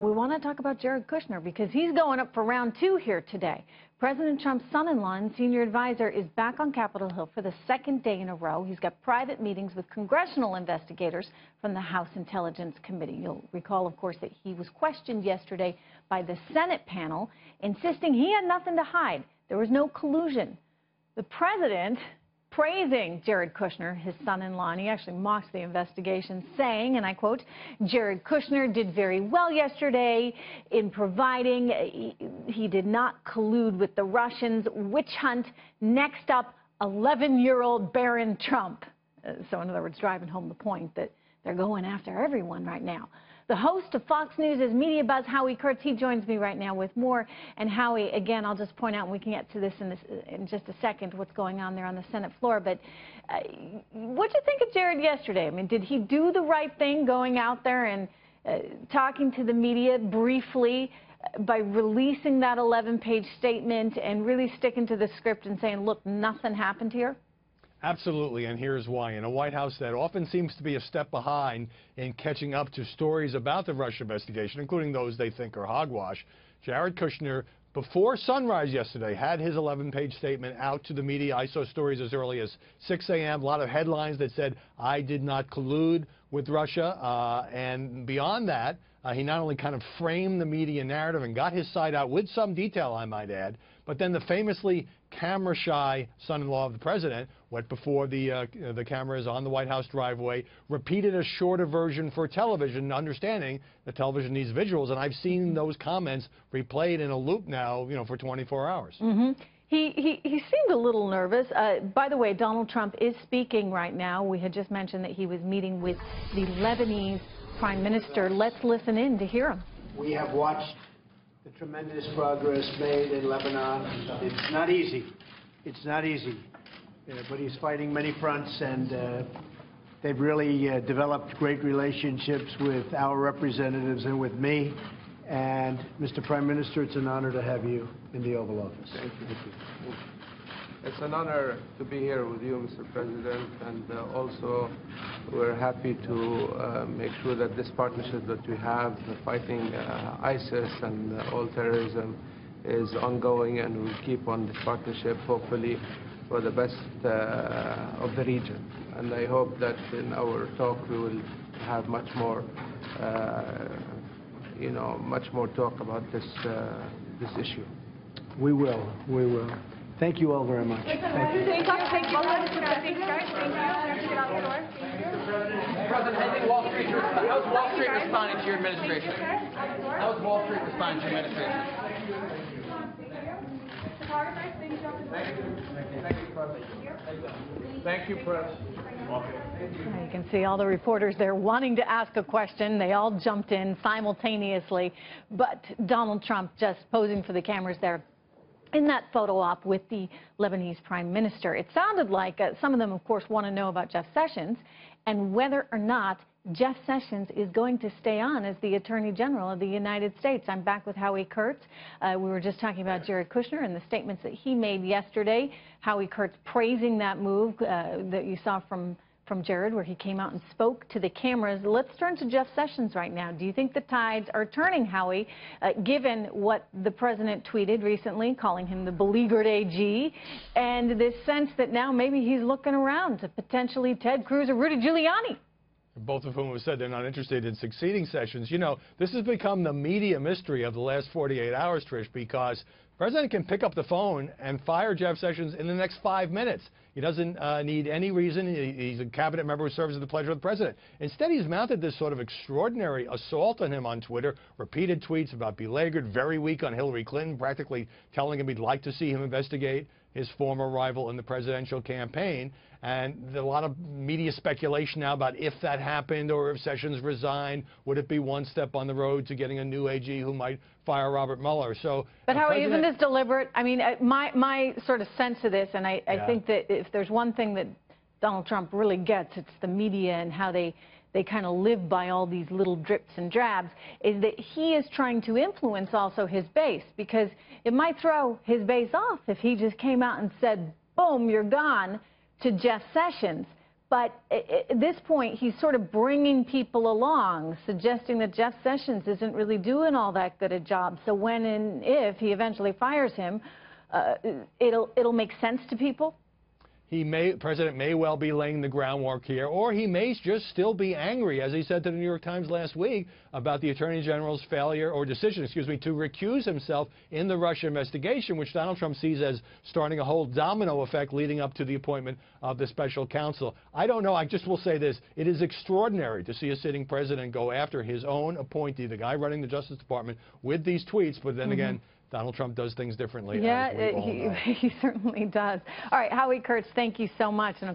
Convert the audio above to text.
We want to talk about Jared Kushner because he's going up for round 2 here today. President Trump's son-in-law and senior advisor is back on Capitol Hill for the second day in a row. He's got private meetings with congressional investigators from the House Intelligence Committee. You'll recall, of course, that he was questioned yesterday by the Senate panel, insisting he had nothing to hide. There was no collusion. The president praising Jared Kushner, his son-in-law, and he actually mocks the investigation, saying, and I quote, "Jared Kushner did very well yesterday in providing he did not collude with the Russians. Witch hunt. Next up, 11-year-old Baron Trump." So in other words, driving home the point that they're going after everyone right now. The host of Fox News' MediaBuzz, Howard Kurtz, he joins me right now with more. And Howie, again, I'll just point out, and we can get to this in just a second, what's going on there on the Senate floor. But what did you think of Jared yesterday? I mean, did he do the right thing going out there and talking to the media briefly by releasing that 11-page statement and really sticking to the script and saying, look, nothing happened here? Absolutely, and here's why. In a White House that often seems to be a step behind in catching up to stories about the Russia investigation, including those they think are hogwash, Jared Kushner, before sunrise yesterday, had his 11-page statement out to the media. I saw stories as early as 6 a.m., a lot of headlines that said, "I did not collude with Russia," and beyond that, he not only kind of framed the media narrative and got his side out with some detail, I might add, but then the famously camera-shy son-in-law of the president went before the cameras on the White House driveway, repeated a shorter version for television, understanding that television needs visuals, and I've seen those comments replayed in a loop now, for 24 hours. Mm-hmm. He seemed a little nervous. By the way, Donald Trump is speaking right now. We had just mentioned that he was meeting with the Lebanese Prime Minister. Let's listen in to hear him. We have watched the tremendous progress made in Lebanon. It's not easy. It's not easy. But he's fighting many fronts, and they've really developed great relationships with our representatives and with me. And, Mr. Prime Minister, it's an honor to have you in the Oval Office. Thank you. It's an honor to be here with you, Mr. President, and also we're happy to make sure that this partnership that we have fighting ISIS and all terrorism is ongoing, and we'll keep on this partnership, hopefully, for the best of the region. And I hope that in our talk we will have much more, much more talk about this issue. We will. We will. Thank you all very much. Thank you. President, how's Wall Street responding to your administration? How's Wall Street responding to your administration? Thank you, President. You can see all the reporters there wanting to ask a question. They all jumped in simultaneously. But Donald Trump just posing for the cameras there in that photo op with the Lebanese Prime Minister. It sounded like some of them, of course, want to know about Jeff Sessions and whether or not Jeff Sessions is going to stay on as the Attorney General of the United States. I'm back with Howard Kurtz. We were just talking about Jared Kushner and the statements that he made yesterday. Howard Kurtz praising that move that you saw from Jared, where he came out and spoke to the cameras. Let's turn to Jeff Sessions right now. Do you think the tides are turning, Howie, given what the president tweeted recently, calling him the beleaguered AG, and this sense that now maybe he's looking around to potentially Ted Cruz or Rudy Giuliani? Both of whom have said they're not interested in succeeding Sessions. This has become the media mystery of the last 48 hours, Trish, because the president can pick up the phone and fire Jeff Sessions in the next 5 minutes. He doesn't need any reason. He's a cabinet member who serves at the pleasure of the president. Instead, he's mounted this sort of extraordinary assault on him on Twitter, repeated tweets about beleaguered, very weak on Hillary Clinton, practically telling him he'd like to see him investigate his former rival in the presidential campaign. And there's a lot of media speculation now about if that happened or if Sessions resigned, would it be one step on the road to getting a new AG who might fire Robert Mueller? So, but how isn't this deliberate? I mean, my sort of sense of this, and I think that if there's one thing that Donald Trump really gets, it's the media and how they kind of live by all these little drips and drabs, is that he is trying to influence also his base, because it might throw his base off if he just came out and said, boom, you're gone, to Jeff Sessions. But at this point, he's sort of bringing people along, suggesting that Jeff Sessions isn't really doing all that good a job. So when and if he eventually fires him, it'll make sense to people. President may well be laying the groundwork here, or he may just still be angry, as he said to the New York Times last week, about the Attorney General's failure, or decision, excuse me, to recuse himself in the Russia investigation, which Donald Trump sees as starting a whole domino effect leading up to the appointment of the special counsel. I don't know. I just will say this. It is extraordinary to see a sitting president go after his own appointee, the guy running the Justice Department, with these tweets, but then again, Donald Trump does things differently. Yeah, he certainly does. All right, Howard Kurtz, thank you so much. And of course